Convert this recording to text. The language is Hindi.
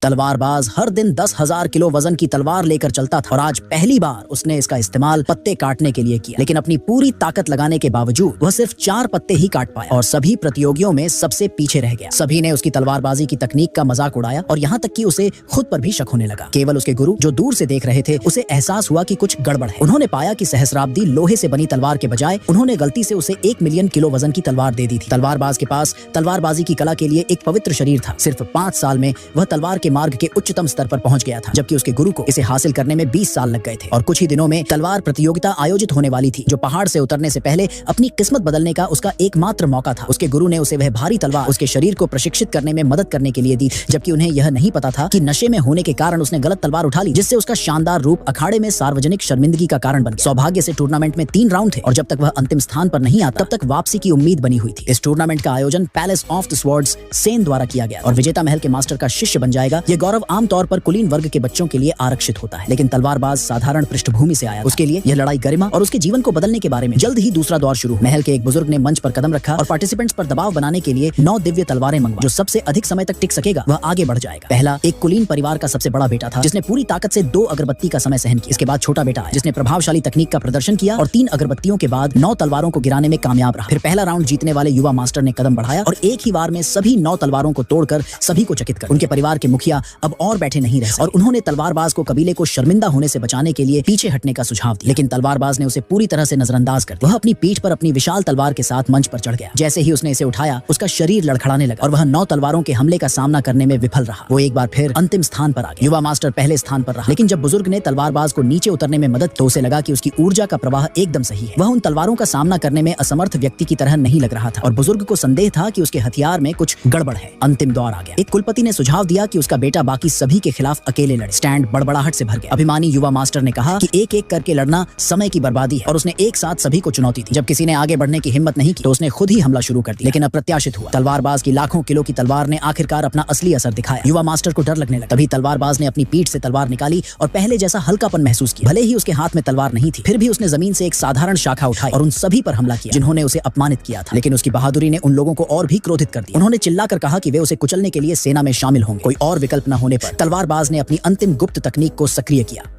तलवारबाज हर दिन 10,000 किलो वजन की तलवार लेकर चलता था और आज पहली बार उसने इसका इस्तेमाल पत्ते काटने के लिए किया। लेकिन अपनी पूरी ताकत लगाने के बावजूद वह सिर्फ 4 पत्ते ही काट पाया और सभी प्रतियोगियों में सबसे पीछे रह गया। सभी ने उसकी तलवारबाजी की तकनीक का मजाक उड़ाया और यहाँ तक कि उसे खुद पर भी शक होने लगा। केवल उसके गुरु जो दूर से देख रहे थे उसे एहसास हुआ कि कुछ गड़बड़ है। उन्होंने पाया कि सहस्राब्दी लोहे से बनी तलवार के बजाय उन्होंने गलती से उसे 1 मिलियन किलो वजन की तलवार दे दी थी। तलवारबाज के पास तलवारबाजी की कला के लिए एक पवित्र शरीर था। सिर्फ 5 साल में वह तलवार के मार्ग के उच्चतम स्तर पर पहुंच गया था, जबकि उसके गुरु को इसे हासिल करने में 20 साल लग गए थे। और कुछ ही दिनों में तलवार प्रतियोगिता आयोजित होने वाली थी, जो पहाड़ से उतरने से पहले अपनी किस्मत बदलने का उसका एकमात्र मौका था। उसके गुरु ने उसे वह भारी तलवार उसके शरीर को प्रशिक्षित करने में मदद करने के लिए दी, जबकि उन्हें यह नहीं पता था कि नशे में होने के कारण उसने गलत तलवार उठा ली, जिससे उसका शानदार रूप अखाड़े में सार्वजनिक शर्मिंदगी का कारण बन गया। सौभाग्य से टूर्नामेंट में 3 राउंड थे और जब तक वह अंतिम स्थान पर नहीं आता तब तक वापसी की उम्मीद बनी हुई थी। इस टूर्नामेंट का आयोजन palace of the swords Sen द्वारा किया गया और विजेता महल के मास्टर का शिष्य बन जाएगा। यह गौरव आमतौर पर कुलीन वर्ग के बच्चों के लिए आरक्षित होता है, लेकिन तलवारबाज साधारण पृष्ठभूमि से आया। उसके लिए यह लड़ाई गरिमा और उसके जीवन को बदलने के बारे में। जल्द ही दूसरा दौर शुरू। महल के एक बुजुर्ग ने मंच पर कदम रखा और पार्टिसिपेंट्स पर दबाव बनाने के लिए 9 दिव्य तलवारें मंगवा। जो सबसे अधिक समय तक टिक सकेगा वह आगे बढ़ जाएगा। पहला एक कुलीन परिवार का सबसे बड़ा बेटा था, जिसने पूरी ताकत से 2 अगरबत्ती का समय सहन किया। इसके बाद छोटा बेटा आया, जिसने प्रभावशाली तकनीक का प्रदर्शन किया और 3 अगरबत्तियों के बाद 9 तलवारों को गिराने में कामयाब रहा। फिर पहला राउंड जीतने वाले युवा मास्टर ने कदम बढ़ाया और एक ही बार में सभी 9 तलवारों को तोड़कर सभी को चकित कर। उनके परिवार के मुखिया अब और बैठे नहीं रह सके और उन्होंने तलवारबाज को कबीले को शर्मिंदा होने से बचाने के लिए पीछे हटने का सुझाव दिया। लेकिन तलवारबाज ने उसे पूरी तरह से नजरअंदाज कर दिया। वह अपनी पीठ पर अपनी विशाल तलवार के साथ मंच पर चढ़ गया। जैसे ही उसने इसे उठाया उसका शरीर लड़खड़ाने लगा और वह 9 तलवारों के हमले का सामना करने में विफल रहा। वो एक बार फिर अंतिम स्थान पर आ गया। युवा मास्टर पहले स्थान पर रहा, लेकिन जब बुजुर्ग ने तलवारबाज को नीचे उतरने में मदद तो उसे लगा कि उसकी ऊर्जा का प्रवाह एकदम सही है। वह उन तलवारों का सामना करने में असमर्थ व्यक्ति की तरह नहीं लग रहा था और बुजुर्ग को संदेह था कि उसके हथियार में कुछ गड़बड़ है। अंतिम दौर आ गया। एक कुलपति ने सुझाव दिया कि उसका बेटा बाकी सभी के खिलाफ अकेले लड़े। स्टैंड बड़बड़ाहट से भर गया। अभिमानी युवा मास्टर ने कहा कि एक-एक करके लड़ना समय की बर्बादी है और उसने एक साथ सभी को चुनौती दी। जब किसी ने आगे बढ़ने की हिम्मत नहीं की तो उसने खुद ही हमला शुरू कर दिया, लेकिन अप्रत्याशित हुआ। तलवारबाज की लाखों किलो की तलवार ने आखिरकार अपना असली असर दिखाया। युवा मास्टर को डर लगने लगा। तभी तलवारबाज ने अपनी पीठ से तलवार निकाली और पहले जैसा हल्कापन महसूस किया। भले ही उसके हाथ में तलवार नहीं थी, फिर भी उसने जमीन से एक साधारण शाखा उठाई और उन सभी पर हमला किया जिन्होंने उसे अपमानित किया था। लेकिन उसकी बहादुरी ने उन लोगों को और भी क्रोधित कर दिया। उन्होंने चिल्लाकर कहा कि वे उसे कुचलने के लिए सेना में शामिल होंगे। कोई और विकल्प न होने पर तलवारबाज ने अपनी अंतिम गुप्त तकनीक को सक्रिय किया।